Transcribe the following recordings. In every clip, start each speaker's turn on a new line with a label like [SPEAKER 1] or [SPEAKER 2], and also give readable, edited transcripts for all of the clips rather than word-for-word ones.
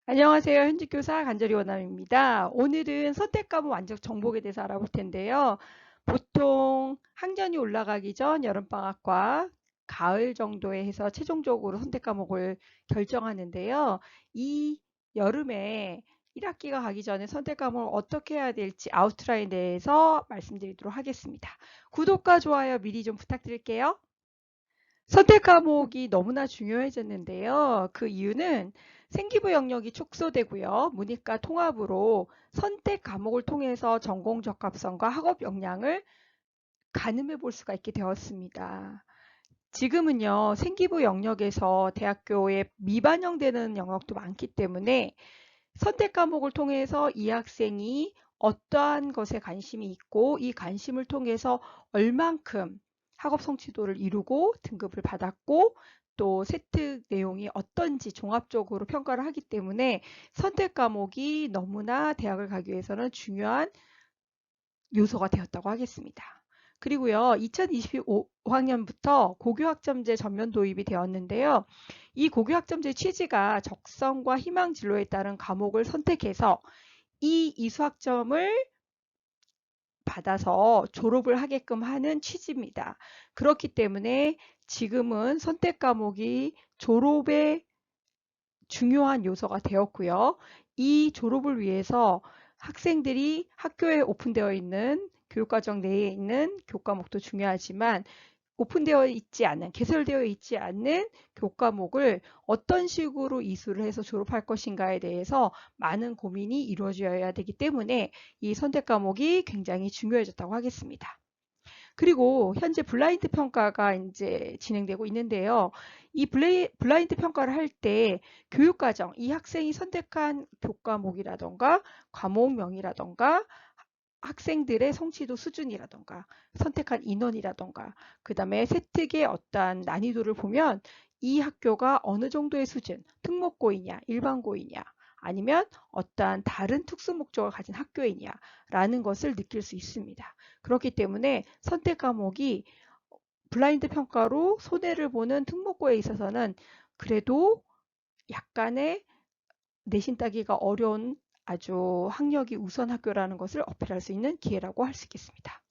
[SPEAKER 1] 안녕하세요. 현직 교사 간절히 원남입니다. 오늘은 선택 과목 완전 정복에 대해서 알아볼 텐데요. 보통 학년이 올라가기 전 여름방학과 가을 정도에 해서 최종적으로 선택 과목을 결정하는데요. 이 여름에 1학기가 가기 전에 선택 과목을 어떻게 해야 될지 아웃라인에 대해서 말씀드리도록 하겠습니다. 구독과 좋아요 미리 좀 부탁드릴게요. 선택 과목이 너무나 중요해졌는데요. 그 이유는 생기부 영역이 축소되고요. 문이과 통합으로 선택 과목을 통해서 전공 적합성과 학업 역량을 가늠해 볼 수가 있게 되었습니다. 지금은요, 생기부 영역에서 대학교에 미반영되는 영역도 많기 때문에 선택 과목을 통해서 이 학생이 어떠한 것에 관심이 있고 이 관심을 통해서 얼만큼 학업 성취도를 이루고 등급을 받았고 또 세특 내용이 어떤지 종합적으로 평가를 하기 때문에 선택 과목이 너무나 대학을 가기 위해서는 중요한 요소가 되었다고 하겠습니다. 그리고요, 2025학년부터 고교학점제 전면 도입이 되었는데요. 이 고교학점제 취지가 적성과 희망 진로에 따른 과목을 선택해서 이 이수학점을 받아서 졸업을 하게끔 하는 취지입니다. 그렇기 때문에 지금은 선택 과목이 졸업의 중요한 요소가 되었고요. 이 졸업을 위해서 학생들이 학교에 오픈되어 있는 교육과정 내에 있는 교과목도 중요하지만 오픈되어 있지 않은, 개설되어 있지 않는 교과목을 어떤 식으로 이수를 해서 졸업할 것인가에 대해서 많은 고민이 이루어져야 되기 때문에 이 선택 과목이 굉장히 중요해졌다고 하겠습니다. 그리고 현재 블라인드 평가가 이제 진행되고 있는데요. 이 블라인드 평가를 할 때 교육과정, 이 학생이 선택한 교과목이라던가 과목명이라던가 학생들의 성취도 수준이라던가 선택한 인원이라던가 그 다음에 세특의 어떠한 난이도를 보면 이 학교가 어느 정도의 수준, 특목고이냐, 일반고이냐, 아니면 어떠한 다른 특수 목적을 가진 학교이냐라는 것을 느낄 수 있습니다. 그렇기 때문에 선택 과목이 블라인드 평가로 손해를 보는 특목고에 있어서는 그래도 약간의 내신 따기가 어려운 아주 학력이 우수한 학교라는 것을 어필할 수 있는 기회라고 할 수 있겠습니다.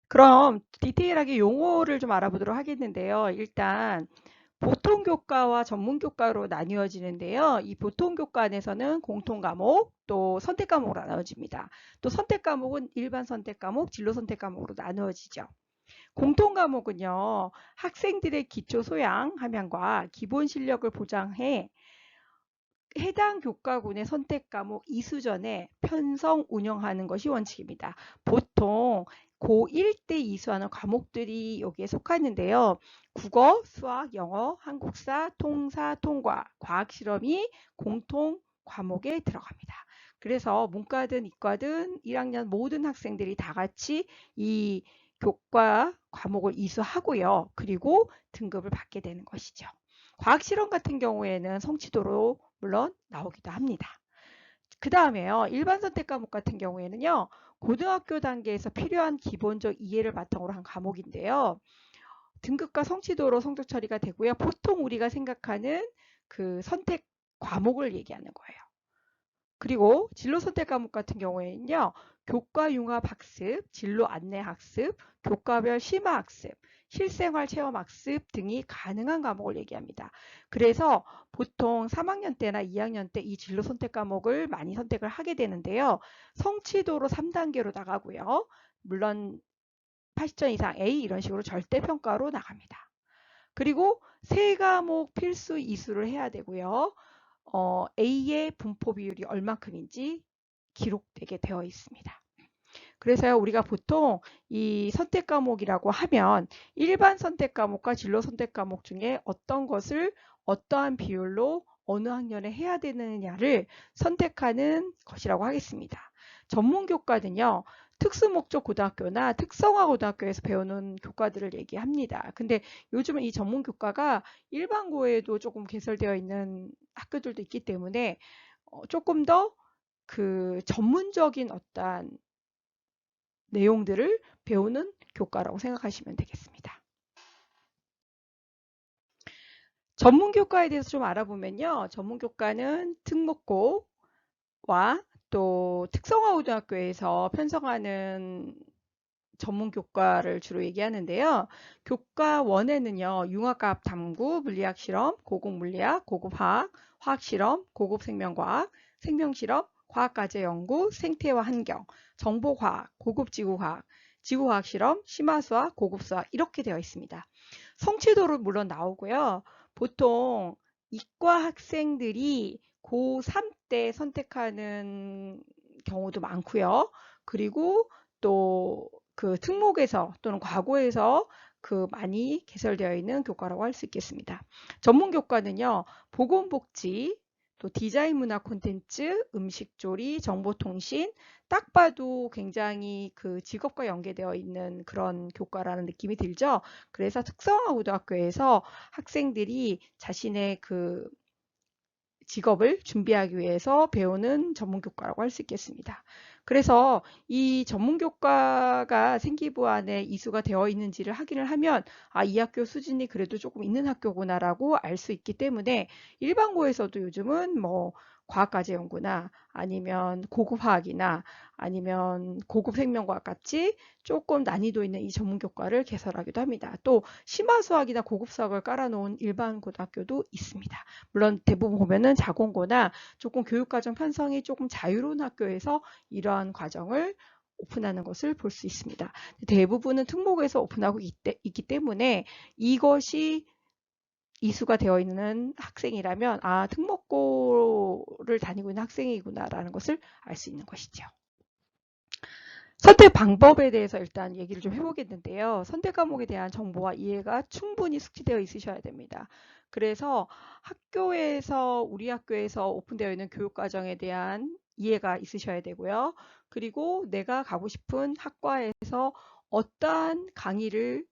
[SPEAKER 1] 그럼 디테일하게 용어를 좀 알아보도록 하겠는데요. 일단 보통 교과와 전문 교과로 나뉘어지는데요. 이 보통 교과 안에서는 공통 과목, 또 선택 과목으로 나눠집니다. 또 선택 과목은 일반 선택 과목, 진로 선택 과목으로 나누어지죠. 공통 과목은요. 학생들의 기초 소양 함양과 기본 실력을 보장해 해당 교과군의 선택 과목 이수전에 편성 운영하는 것이 원칙입니다. 보통 고1 때 이수하는 과목들이 여기에 속하는데요. 국어, 수학, 영어, 한국사, 통사, 통과, 과학 실험이 공통 과목에 들어갑니다. 그래서 문과든 이과든 1학년 모든 학생들이 다 같이 이 교과 과목을 이수하고요. 그리고 등급을 받게 되는 것이죠. 과학 실험 같은 경우에는 성취도로 물론 나오기도 합니다. 그 다음에요. 일반 선택 과목 같은 경우에는요. 고등학교 단계에서 필요한 기본적 이해를 바탕으로 한 과목인데요. 등급과 성취도로 성적 처리가 되고요. 보통 우리가 생각하는 그 선택 과목을 얘기하는 거예요. 그리고 진로 선택 과목 같은 경우에는요. 교과 융합 학습, 진로 안내 학습, 교과별 심화 학습, 실생활 체험 학습 등이 가능한 과목을 얘기합니다. 그래서 보통 3학년 때나 2학년 때 이 진로 선택 과목을 많이 선택을 하게 되는데요. 성취도로 3단계로 나가고요. 물론 80점 이상 A 이런 식으로 절대평가로 나갑니다. 그리고 세 과목 필수 이수를 해야 되고요. A의 분포 비율이 얼마큼인지 기록되게 되어 있습니다. 그래서 우리가 보통 이 선택 과목이라고 하면 일반 선택 과목과 진로 선택 과목 중에 어떤 것을 어떠한 비율로 어느 학년에 해야 되느냐를 선택하는 것이라고 하겠습니다. 전문 교과는요. 특수목적 고등학교나 특성화 고등학교에서 배우는 교과들을 얘기합니다. 근데 요즘은 이 전문 교과가 일반고에도 조금 개설되어 있는 학교들도 있기 때문에 조금 더 그 전문적인 어떠한 내용들을 배우는 교과라고 생각하시면 되겠습니다. 전문교과에 대해서 좀 알아보면요. 전문교과는 특목고와 또 특성화고등학교에서 편성하는 전문교과를 주로 얘기하는데요. 교과 1에는요. 융합과학 탐구, 물리학 실험, 고급 물리학, 고급 화학, 화학 실험, 고급 생명과학, 생명실험, 과학과제 연구, 생태와 환경, 정보과학, 고급 지구과학, 지구과학 실험, 심화수학, 고급 수학 이렇게 되어 있습니다. 성취도로 물론 나오고요. 보통 이과 학생들이 고3 때 선택하는 경우도 많고요. 그리고 또 그 특목에서 또는 과고에서 그 많이 개설되어 있는 교과라고 할 수 있겠습니다. 전문 교과는요. 보건복지, 또 디자인 문화 콘텐츠, 음식조리, 정보통신, 딱 봐도 굉장히 그 직업과 연계되어 있는 그런 교과라는 느낌이 들죠. 그래서 특성화고등학교에서 학생들이 자신의 그 직업을 준비하기 위해서 배우는 전문교과라고 할 수 있겠습니다. 그래서 이 전문교과가 생기부안에 이수가 되어 있는지를 확인을 하면 이 학교 수준이 그래도 조금 있는 학교구나라고 알 수 있기 때문에 일반고에서도 요즘은 뭐 과학과제 연구나 아니면 고급 화학이나 아니면 고급 생명과학 같이 조금 난이도 있는 이 전문교과를 개설하기도 합니다. 또 심화수학이나 고급 수학을 깔아놓은 일반 고등학교도 있습니다. 물론 대부분 보면은 자공고나 조금 교육과정 편성이 조금 자유로운 학교에서 이러한 과정을 오픈하는 것을 볼 수 있습니다. 대부분은 특목에서 오픈하고 있기 때문에 이것이 이수가 되어 있는 학생이라면 특목고를 다니고 있는 학생이구나라는 것을 알 수 있는 것이죠. 선택 방법에 대해서 일단 얘기를 좀 해보겠는데요. 선택 과목에 대한 정보와 이해가 충분히 숙지되어 있으셔야 됩니다. 그래서 학교에서 우리 학교에서 오픈되어 있는 교육과정에 대한 이해가 있으셔야 되고요. 그리고 내가 가고 싶은 학과에서 어떠한 강의를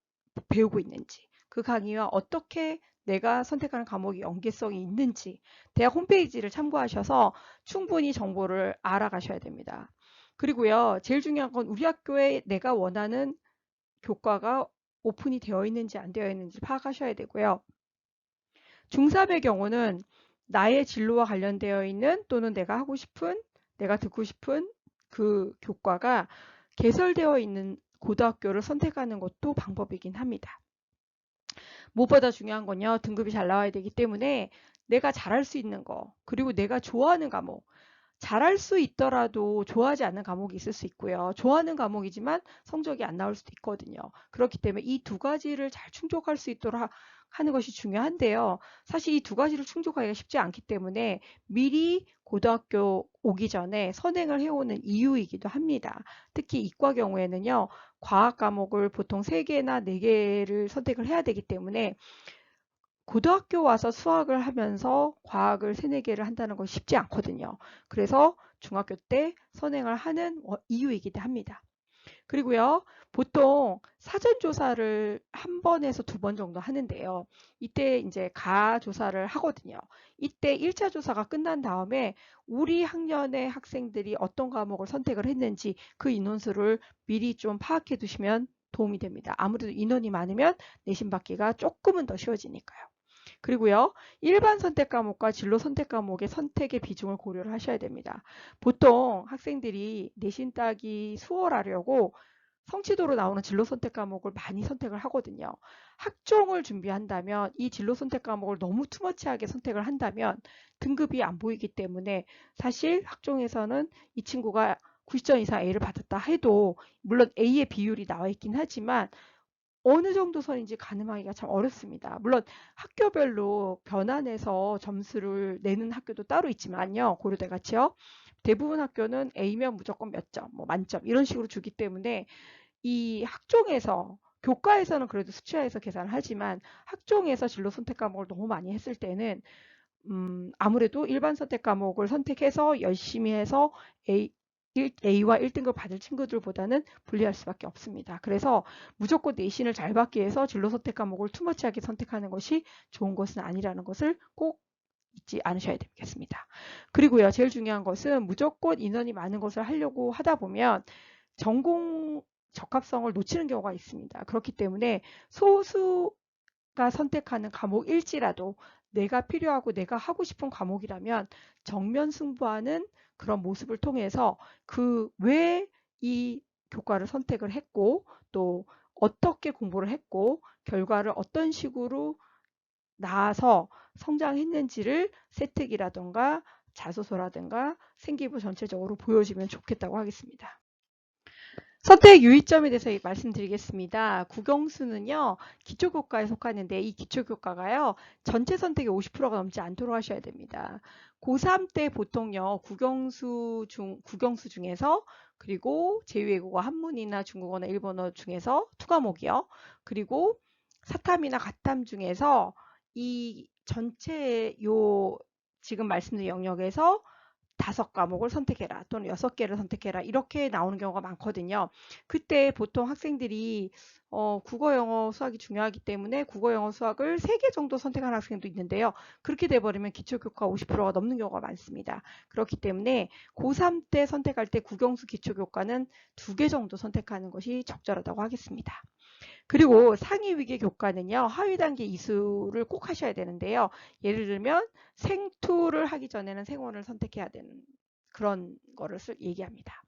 [SPEAKER 1] 배우고 있는지, 그 강의와 어떻게 내가 선택하는 과목이 연계성이 있는지 대학 홈페이지를 참고하셔서 충분히 정보를 알아가셔야 됩니다. 그리고요, 제일 중요한 건 우리 학교에 내가 원하는 교과가 오픈이 되어 있는지 안 되어 있는지 파악하셔야 되고요. 중3의 경우는 나의 진로와 관련되어 있는 또는 내가 하고 싶은, 내가 듣고 싶은 그 교과가 개설되어 있는 고등학교를 선택하는 것도 방법이긴 합니다. 무엇보다 중요한 건요, 등급이 잘 나와야 되기 때문에 내가 잘할 수 있는 거, 그리고 내가 좋아하는 과목, 잘할 수 있더라도 좋아하지 않는 과목이 있을 수 있고요. 좋아하는 과목이지만 성적이 안 나올 수도 있거든요. 그렇기 때문에 이 두 가지를 잘 충족할 수 있도록 하는 것이 중요한데요. 사실 이 두 가지를 충족하기가 쉽지 않기 때문에 미리 고등학교 오기 전에 선행을 해오는 이유이기도 합니다. 특히 이과 경우에는요. 과학 과목을 보통 3개나 4개를 선택을 해야 되기 때문에 고등학교 와서 수학을 하면서 과학을 3-4개를 한다는 건 쉽지 않거든요. 그래서 중학교 때 선행을 하는 이유이기도 합니다. 그리고요, 보통 사전조사를 1번에서 2번 정도 하는데요. 이때 이제 가조사를 하거든요. 이때 1차 조사가 끝난 다음에 우리 학년의 학생들이 어떤 과목을 선택을 했는지 그 인원수를 미리 좀 파악해 두시면 도움이 됩니다. 아무래도 인원이 많으면 내신 받기가 조금은 더 쉬워지니까요. 그리고요, 일반 선택 과목과 진로 선택 과목의 선택의 비중을 고려를 하셔야 됩니다. 보통 학생들이 내신 따기 수월하려고 성취도로 나오는 진로 선택 과목을 많이 선택을 하거든요. 학종을 준비한다면 이 진로 선택 과목을 너무 투머치하게 선택을 한다면 등급이 안 보이기 때문에 사실 학종에서는 이 친구가 90점 이상 A를 받았다 해도 물론 A의 비율이 나와 있긴 하지만 어느 정도 선인지 가늠하기가 참 어렵습니다. 물론 학교별로 변환해서 점수를 내는 학교도 따로 있지만요. 고려대 같이요. 대부분 학교는 A면 무조건 몇 점, 뭐 만점 이런 식으로 주기 때문에 이 학종에서 교과에서는 그래도 수치화해서 계산을 하지만 학종에서 진로 선택 과목을 너무 많이 했을 때는 아무래도 일반 선택 과목을 선택해서 열심히 해서 A와 1등급 받을 친구들보다는 불리할 수밖에 없습니다. 그래서 무조건 내신을 잘 받기 위해서 진로 선택 과목을 투머치하게 선택하는 것이 좋은 것은 아니라는 것을 꼭 잊지 않으셔야 되겠습니다. 그리고요, 제일 중요한 것은 무조건 인원이 많은 것을 하려고 하다 보면 전공 적합성을 놓치는 경우가 있습니다. 그렇기 때문에 소수가 선택하는 과목일지라도 내가 필요하고 내가 하고 싶은 과목이라면 정면 승부하는 그런 모습을 통해서 그 왜 이 교과를 선택을 했고 또 어떻게 공부를 했고 결과를 어떤 식으로 나아서 성장했는지를 세특이라던가 자소서라든가 생기부 전체적으로 보여주면 좋겠다고 하겠습니다. 선택 유의점에 대해서 말씀드리겠습니다. 국영수는요, 기초교과에 속하는데 이 기초교과가요, 전체 선택의 50%가 넘지 않도록 하셔야 됩니다. 고3 때 보통요, 국영수 중에서 그리고 제2외국어 한문이나 중국어나 일본어 중에서 2과목이요. 그리고 사탐이나 가탐 중에서 이 전체 지금 말씀드린 영역에서 5과목을 선택해라 또는 6개를 선택해라 이렇게 나오는 경우가 많거든요. 그때 보통 학생들이 국어, 영어, 수학이 중요하기 때문에 국어, 영어, 수학을 3개 정도 선택하는 학생도 있는데요. 그렇게 돼버리면 기초교과 50%가 넘는 경우가 많습니다. 그렇기 때문에 고3 때 선택할 때 국영수 기초교과는 2개 정도 선택하는 것이 적절하다고 하겠습니다. 그리고 상위 위계 교과는요. 하위 단계 이수를 꼭 하셔야 되는데요. 예를 들면 생투를 하기 전에는 생원을 선택해야 되는 그런 거를 얘기합니다.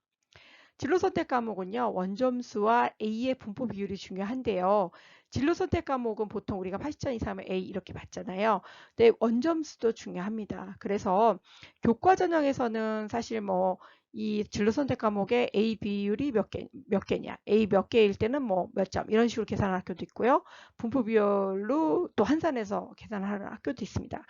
[SPEAKER 1] 진로 선택 과목은요. 원점수와 A의 분포 비율이 중요한데요. 진로 선택 과목은 보통 우리가 80점 이상이면 A 이렇게 받잖아요. 근데 원점수도 중요합니다. 그래서 교과 전형에서는 사실 이 진로 선택 과목의 A 비율이 몇 개냐, A 몇 개일 때는 몇 점 이런 식으로 계산하는 학교도 있고요. 분포 비율로 또 환산해서 계산하는 학교도 있습니다.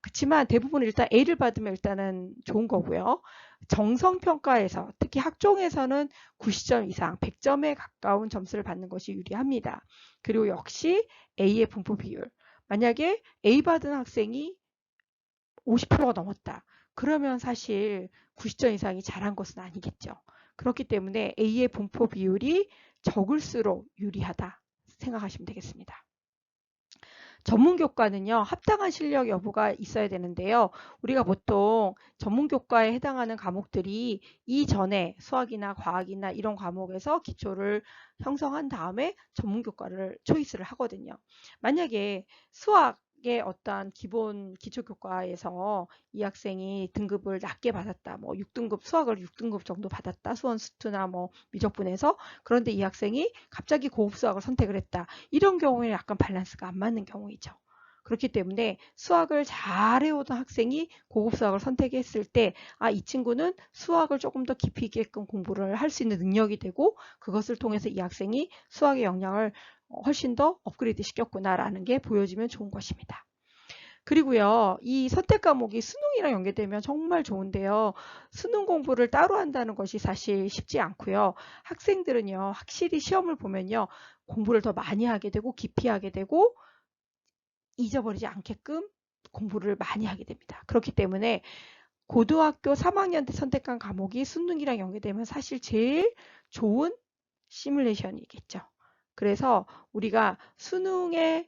[SPEAKER 1] 그렇지만 대부분 일단 A를 받으면 일단은 좋은 거고요. 정성평가에서 특히 학종에서는 90점 이상 100점에 가까운 점수를 받는 것이 유리합니다. 그리고 역시 A의 분포 비율. 만약에 A 받은 학생이 50%가 넘었다. 그러면 사실 90점 이상이 잘한 것은 아니겠죠. 그렇기 때문에 A의 분포 비율이 적을수록 유리하다 생각하시면 되겠습니다. 전문교과는요. 합당한 실력 여부가 있어야 되는데요. 우리가 보통 전문교과에 해당하는 과목들이 이전에 수학이나 과학이나 이런 과목에서 기초를 형성한 다음에 전문교과를 초이스를 하거든요. 만약에 수학의 어떤 기본 기초교과에서 이 학생이 등급을 낮게 받았다. 6등급 수학을 6등급 정도 받았다. 수원수투나 미적분에서. 그런데 이 학생이 갑자기 고급 수학을 선택을 했다. 이런 경우에 약간 밸런스가 안 맞는 경우이죠. 그렇기 때문에 수학을 잘 해오던 학생이 고급 수학을 선택했을 때, 이 친구는 수학을 조금 더 깊이 있게끔 공부를 할 수 있는 능력이 되고, 그것을 통해서 이 학생이 수학의 역량을 훨씬 더 업그레이드 시켰구나라는 게 보여지면 좋은 것입니다. 그리고요, 이 선택 과목이 수능이랑 연계되면 정말 좋은데요. 수능 공부를 따로 한다는 것이 사실 쉽지 않고요. 학생들은요, 확실히 시험을 보면요, 공부를 더 많이 하게 되고 깊이 하게 되고 잊어버리지 않게끔 공부를 많이 하게 됩니다. 그렇기 때문에 고등학교 3학년 때 선택한 과목이 수능이랑 연계되면 사실 제일 좋은 시뮬레이션이겠죠. 그래서 우리가 수능에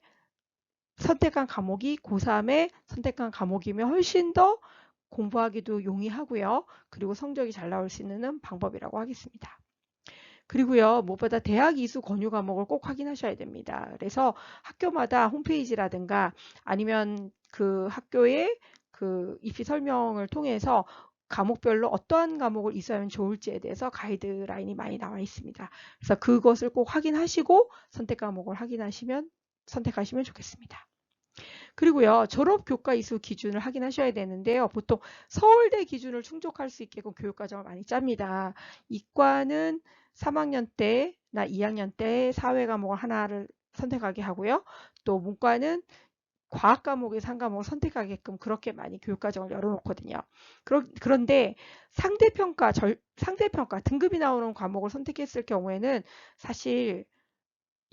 [SPEAKER 1] 선택한 과목이 고3에 선택한 과목이면 훨씬 더 공부하기도 용이하고요. 그리고 성적이 잘 나올 수 있는 방법이라고 하겠습니다. 그리고요, 무엇보다 대학 이수 권유 과목을 꼭 확인하셔야 됩니다. 그래서 학교마다 홈페이지라든가 아니면 그 학교의 그 입시 설명을 통해서 과목별로 어떠한 과목을 이수하면 좋을지에 대해서 가이드라인이 많이 나와 있습니다. 그래서 그것을 꼭 확인하시고 선택 과목을 선택하시면 좋겠습니다. 그리고요, 졸업 교과 이수 기준을 확인하셔야 되는데요. 보통 서울대 기준을 충족할 수 있게끔 교육과정을 많이 짭니다. 이과는 3학년 때나 2학년 때 사회 과목을 하나를 선택하게 하고요. 또 문과는 과학 과목의 한 과목을 선택하게끔 그렇게 많이 교육과정을 열어놓거든요. 그런데 상대평가 등급이 나오는 과목을 선택했을 경우에는 사실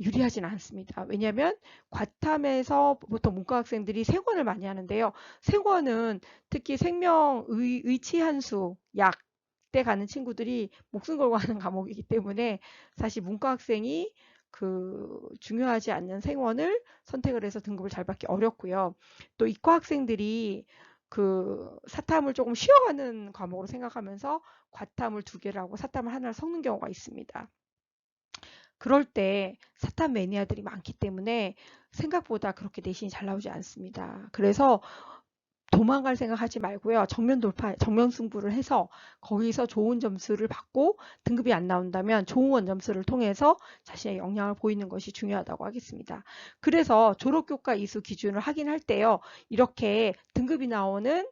[SPEAKER 1] 유리하진 않습니다. 왜냐하면 과탐에서 보통 문과 학생들이 생원을 많이 하는데요. 생원은 특히 생명, 의치한수, 약 때 가는 친구들이 목숨 걸고 하는 과목이기 때문에 사실 문과 학생이 중요하지 않는 생원을 선택을 해서 등급을 잘 받기 어렵고요. 또 이과 학생들이 사탐을 조금 쉬어가는 과목으로 생각하면서 과탐을 2개를 하고 사탐을 하나를 섞는 경우가 있습니다. 그럴 때 사탐 매니아들이 많기 때문에 생각보다 그렇게 내신이 잘 나오지 않습니다. 그래서 도망갈 생각하지 말고요. 정면 돌파, 정면 승부를 해서 거기서 좋은 점수를 받고 등급이 안 나온다면 좋은 점수를 통해서 자신의 역량을 보이는 것이 중요하다고 하겠습니다. 그래서 졸업교과 이수 기준을 확인할 때요. 이렇게 등급이 나오는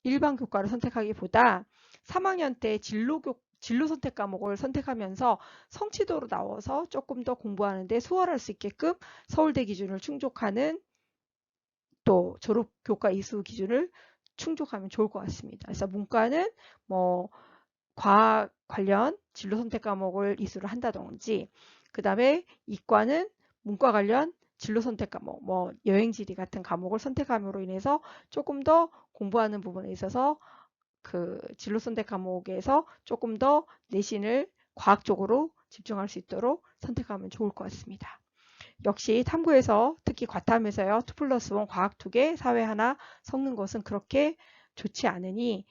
[SPEAKER 1] 일반 교과를 선택하기보다 3학년 때 진로 선택 과목을 선택하면서 성취도로 나와서 조금 더 공부하는데 수월할 수 있게끔 서울대 기준을 충족하는 또 졸업교과 이수 기준을 충족하면 좋을 것 같습니다. 그래서 문과는 뭐 과학 관련 진로 선택 과목을 이수를 한다든지, 그 다음에 이과는 문과 관련 진로 선택 과목, 뭐 여행지리 같은 과목을 선택함으로 인해서 조금 더 공부하는 부분에 있어서 그 진로 선택 과목에서 조금 더 내신을 과학적으로 집중할 수 있도록 선택하면 좋을 것 같습니다. 역시 탐구에서 특히 과탐에서요. 2+1 과학 2개, 사회 하나 섞는 것은 그렇게 좋지 않으니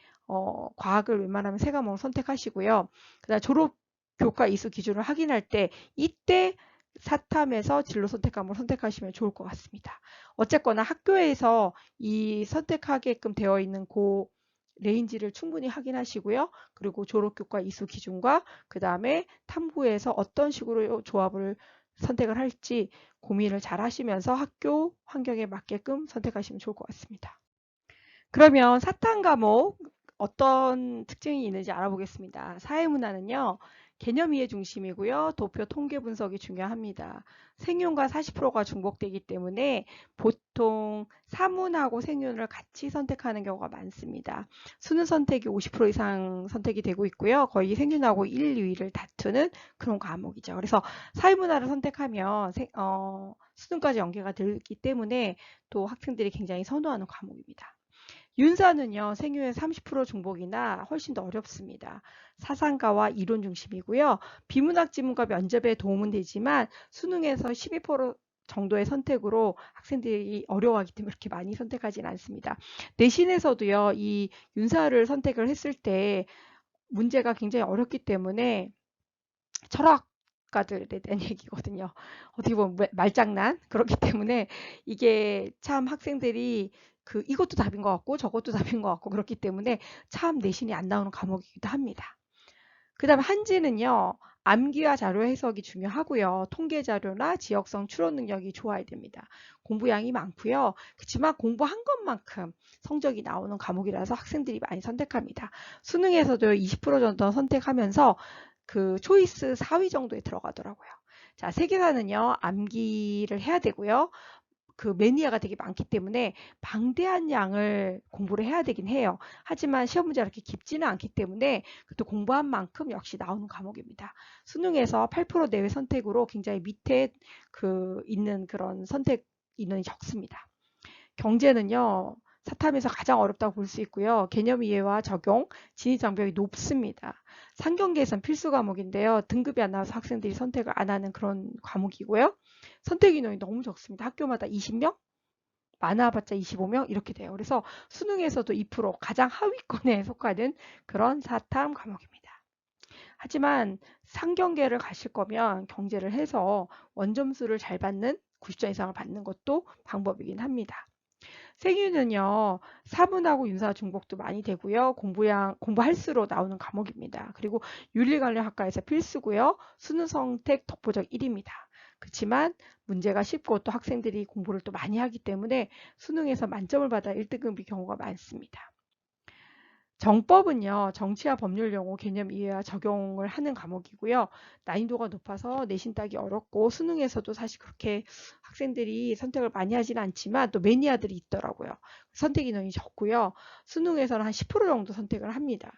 [SPEAKER 1] 과학을 웬만하면 3과목을 선택하시고요. 그다음 졸업 교과 이수 기준을 확인할 때 이때 사탐에서 진로 선택 과목을 선택하시면 좋을 것 같습니다. 어쨌거나 학교에서 이 선택하게끔 되어 있는 레인지를 충분히 확인하시고요. 그리고 졸업교과 이수 기준과 그 다음에 탐구에서 어떤 식으로 조합을 선택을 할지 고민을 잘 하시면서 학교 환경에 맞게끔 선택하시면 좋을 것 같습니다. 그러면 사탐 과목 어떤 특징이 있는지 알아보겠습니다. 사회문화는요. 개념 이해 중심이고요. 도표 통계 분석이 중요합니다. 생윤과 40%가 중복되기 때문에 보통 사문하고 생윤을 같이 선택하는 경우가 많습니다. 수능 선택이 50% 이상 선택이 되고 있고요. 거의 생윤하고 1, 2위를 다투는 그런 과목이죠. 그래서 사회문화를 선택하면 수능까지 연계가 되기 때문에 또 학생들이 굉장히 선호하는 과목입니다. 윤사는요, 생유의 30% 중복이나 훨씬 더 어렵습니다. 사상가와 이론 중심이고요. 비문학 지문과 면접에 도움은 되지만 수능에서 12% 정도의 선택으로 학생들이 어려워하기 때문에 그렇게 많이 선택하지는 않습니다. 내신에서도요, 이 윤사를 선택을 했을 때 문제가 굉장히 어렵기 때문에 철학가들에 대한 얘기거든요. 어떻게 보면 말장난 그렇기 때문에 이게 참 학생들이 이것도 답인 것 같고 저것도 답인 것 같고 그렇기 때문에 참 내신이 안 나오는 과목이기도 합니다. 그 다음에 한지는요. 암기와 자료 해석이 중요하고요. 통계 자료나 지역성 추론 능력이 좋아야 됩니다. 공부량이 많고요. 그렇지만 공부한 것만큼 성적이 나오는 과목이라서 학생들이 많이 선택합니다. 수능에서도 20% 정도 선택하면서 그 초이스 4위 정도에 들어가더라고요. 자, 세계사는요. 암기를 해야 되고요. 그 매니아가 되게 많기 때문에 방대한 양을 공부를 해야 되긴 해요. 하지만 시험 문제가 그렇게 깊지는 않기 때문에 또 공부한 만큼 역시 나오는 과목입니다. 수능에서 8% 내외 선택으로 굉장히 밑에 있는 그런 선택 인원이 적습니다. 경제는요. 사탐에서 가장 어렵다고 볼 수 있고요. 개념 이해와 적용, 진입 장벽이 높습니다. 상경계에선 필수 과목인데요. 등급이 안 나와서 학생들이 선택을 안 하는 그런 과목이고요. 선택 인원이 너무 적습니다. 학교마다 20명, 많아봤자 25명 이렇게 돼요. 그래서 수능에서도 2% 가장 하위권에 속하는 그런 사탐 과목입니다. 하지만 상경계를 가실 거면 경제를 해서 원점수를 잘 받는 90점 이상을 받는 것도 방법이긴 합니다. 생유는요, 사문하고 윤사 중복도 많이 되고요. 공부할수록 나오는 과목입니다. 그리고 윤리관련학과에서 필수고요. 수능 선택 독보적 1위입니다. 그렇지만 문제가 쉽고 또 학생들이 공부를 또 많이 하기 때문에 수능에서 만점을 받아 1등급이 경우가 많습니다. 정법은요. 정치와 법률 용어 개념 이해와 적용을 하는 과목이고요. 난이도가 높아서 내신 따기 어렵고 수능에서도 사실 그렇게 학생들이 선택을 많이 하지는 않지만 또 매니아들이 있더라고요. 선택 인원이 적고요. 수능에서는 한 10% 정도 선택을 합니다.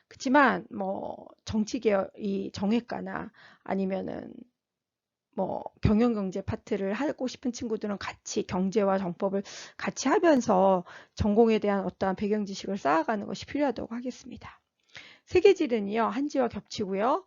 [SPEAKER 1] 그렇지만 뭐 정치계열이 정외과나 아니면은 뭐 경영경제 파트를 하고 싶은 친구들은 같이 경제와 정법을 같이 하면서 전공에 대한 어떠한 배경 지식을 쌓아가는 것이 필요하다고 하겠습니다. 세계지는요, 한지와 겹치고요.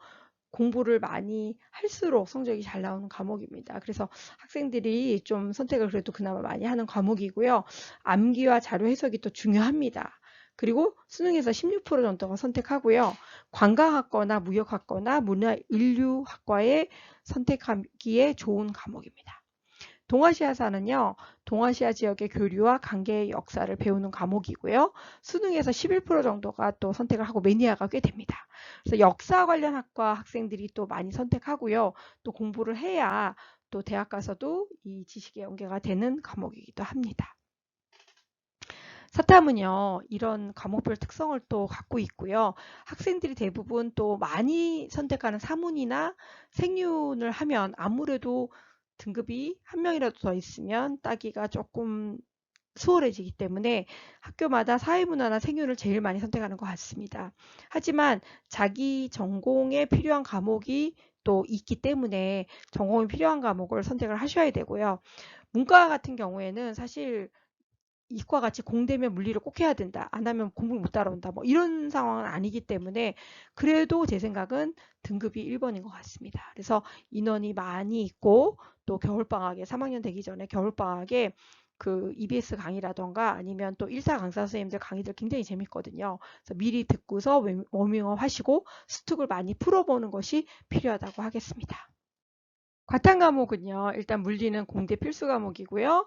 [SPEAKER 1] 공부를 많이 할수록 성적이 잘 나오는 과목입니다. 그래서 학생들이 좀 선택을 그래도 그나마 많이 하는 과목이고요. 암기와 자료 해석이 또 중요합니다. 그리고 수능에서 16% 정도가 선택하고요. 관광학과나 무역학과나 문화인류학과에 선택하기에 좋은 과목입니다. 동아시아사는요, 동아시아 지역의 교류와 관계의 역사를 배우는 과목이고요. 수능에서 11% 정도가 또 선택을 하고 매니아가 꽤 됩니다. 그래서 역사 관련 학과 학생들이 또 많이 선택하고요. 또 공부를 해야 또 대학 가서도 이 지식에 연계가 되는 과목이기도 합니다. 사탐은요, 이런 과목별 특성을 또 갖고 있고요. 학생들이 대부분 또 많이 선택하는 사문이나 생윤을 하면 아무래도 등급이 한 명이라도 더 있으면 따기가 조금 수월해지기 때문에 학교마다 사회문화나 생윤을 제일 많이 선택하는 것 같습니다. 하지만 자기 전공에 필요한 과목이 또 있기 때문에 전공이 필요한 과목을 선택을 하셔야 되고요. 문과 같은 경우에는 사실 이과 같이 공대면 물리를 꼭 해야 된다. 안 하면 공부를 못 따라온다. 뭐 이런 상황은 아니기 때문에 그래도 제 생각은 등급이 1번인 것 같습니다. 그래서 인원이 많이 있고 또 겨울방학에 3학년 되기 전에 겨울방학에 그 EBS 강의라던가 아니면 또 1사 강사 선생님들 강의들 굉장히 재밌거든요. 그래서 미리 듣고서 워밍업 하시고 스툭을 많이 풀어보는 것이 필요하다고 하겠습니다. 과탐 과목은요. 일단 물리는 공대 필수 과목이고요.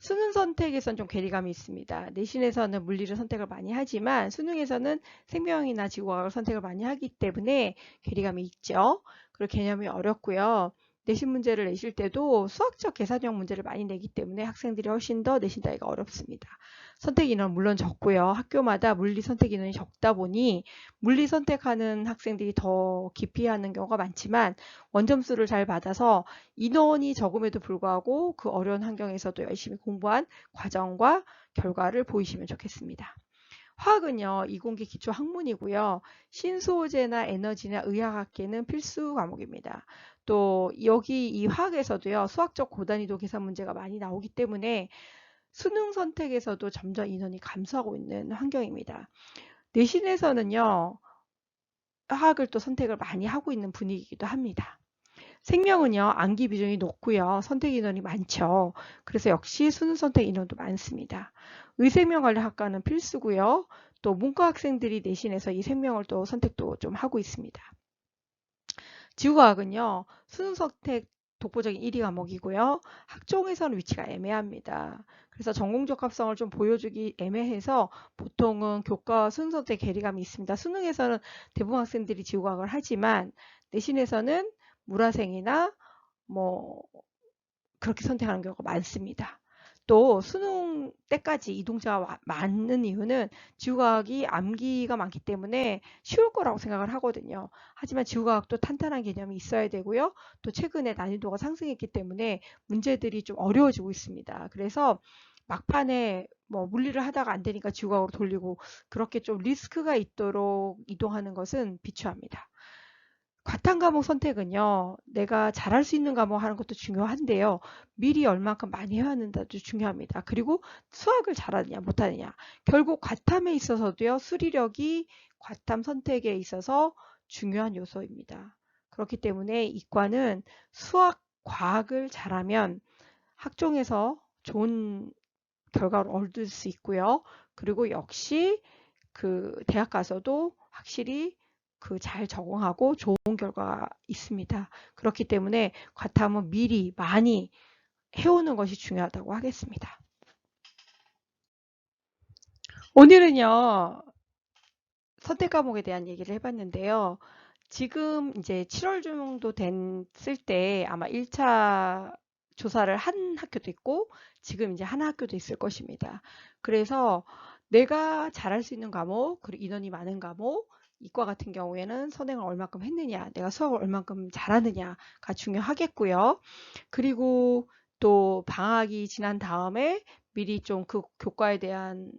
[SPEAKER 1] 수능 선택에선 좀 괴리감이 있습니다. 내신에서는 물리를 선택을 많이 하지만 수능에서는 생명이나 지구과학을 선택을 많이 하기 때문에 괴리감이 있죠. 그리고 개념이 어렵고요. 내신 문제를 내실 때도 수학적 계산형 문제를 많이 내기 때문에 학생들이 훨씬 더 내신 따기가 어렵습니다. 선택 인원 물론 적고요. 학교마다 물리 선택 인원이 적다 보니 물리 선택하는 학생들이 더 기피하는 경우가 많지만 원점수를 잘 받아서 인원이 적음에도 불구하고 그 어려운 환경에서도 열심히 공부한 과정과 결과를 보이시면 좋겠습니다. 화학은요, 이공계 기초 학문이고요. 신소재나 에너지나 의학학계는 필수 과목입니다. 또 여기 이 화학에서도요, 수학적 고단위도 계산 문제가 많이 나오기 때문에 수능 선택에서도 점점 인원이 감소하고 있는 환경입니다. 내신에서는요, 화학을 또 선택을 많이 하고 있는 분위기이기도 합니다. 생명은요, 암기 비중이 높고요. 선택 인원이 많죠. 그래서 역시 수능 선택 인원도 많습니다. 의생명관리학과는 필수고요. 또 문과 학생들이 내신에서 이 생명을 또 선택도 좀 하고 있습니다. 지구과학은요, 수능 선택 독보적인 1위 과목이고요. 학종에서는 위치가 애매합니다. 그래서 전공적 합성을 좀 보여주기 애매해서 보통은 교과와 수능 선택 괴리감이 있습니다. 수능에서는 대부분 학생들이 지구과학을 하지만 내신에서는 물화생이나 뭐 그렇게 선택하는 경우가 많습니다. 또 수능 때까지 이동자가 많은 이유는 지구과학이 암기가 많기 때문에 쉬울 거라고 생각을 하거든요. 하지만 지구과학도 탄탄한 개념이 있어야 되고요. 또 최근에 난이도가 상승했기 때문에 문제들이 좀 어려워지고 있습니다. 그래서 막판에 뭐 물리를 하다가 안 되니까 지구과학으로 돌리고 그렇게 좀 리스크가 있도록 이동하는 것은 비추합니다. 과탐 과목 선택은요, 내가 잘할 수 있는 과목 하는 것도 중요한데요. 미리 얼만큼 많이 해왔는지도 중요합니다. 그리고 수학을 잘하느냐 못하느냐. 결국 과탐에 있어서도요, 수리력이 과탐 선택에 있어서 중요한 요소입니다. 그렇기 때문에 이과는 수학, 과학을 잘하면 학종에서 좋은 결과를 얻을 수 있고요. 그리고 역시 그 대학 가서도 확실히 그 잘 적응하고 좋은 결과가 있습니다. 그렇기 때문에 과탐은 미리 많이 해오는 것이 중요하다고 하겠습니다. 오늘은요, 선택 과목에 대한 얘기를 해봤는데요. 지금 이제 7월 정도 됐을 때 아마 1차 조사를 한 학교도 있고 지금 이제 한 학교도 있을 것입니다. 그래서 내가 잘할 수 있는 과목, 그리고 인원이 많은 과목, 이과 같은 경우에는 선행을 얼마큼 했느냐, 내가 수학을 얼마큼 잘하느냐가 중요하겠고요. 그리고 또 방학이 지난 다음에 미리 좀 그 교과에 대한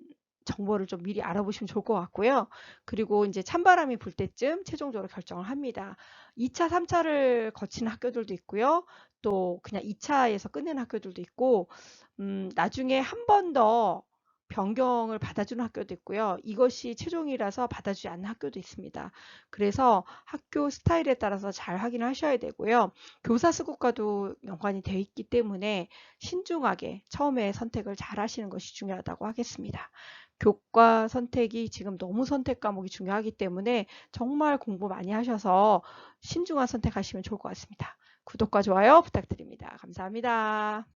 [SPEAKER 1] 정보를 좀 미리 알아보시면 좋을 것 같고요. 그리고 이제 찬바람이 불 때쯤 최종적으로 결정을 합니다. 2차, 3차를 거친 학교들도 있고요. 또 그냥 2차에서 끝낸 학교들도 있고, 나중에 한 번 더 변경을 받아주는 학교도 있고요. 이것이 최종이라서 받아주지 않는 학교도 있습니다. 그래서 학교 스타일에 따라서 잘 확인하셔야 되고요. 교사 수급과도 연관이 되어 있기 때문에 신중하게 처음에 선택을 잘 하시는 것이 중요하다고 하겠습니다. 교과 선택이 지금 너무 선택 과목이 중요하기 때문에 정말 공부 많이 하셔서 신중한 선택하시면 좋을 것 같습니다. 구독과 좋아요 부탁드립니다. 감사합니다.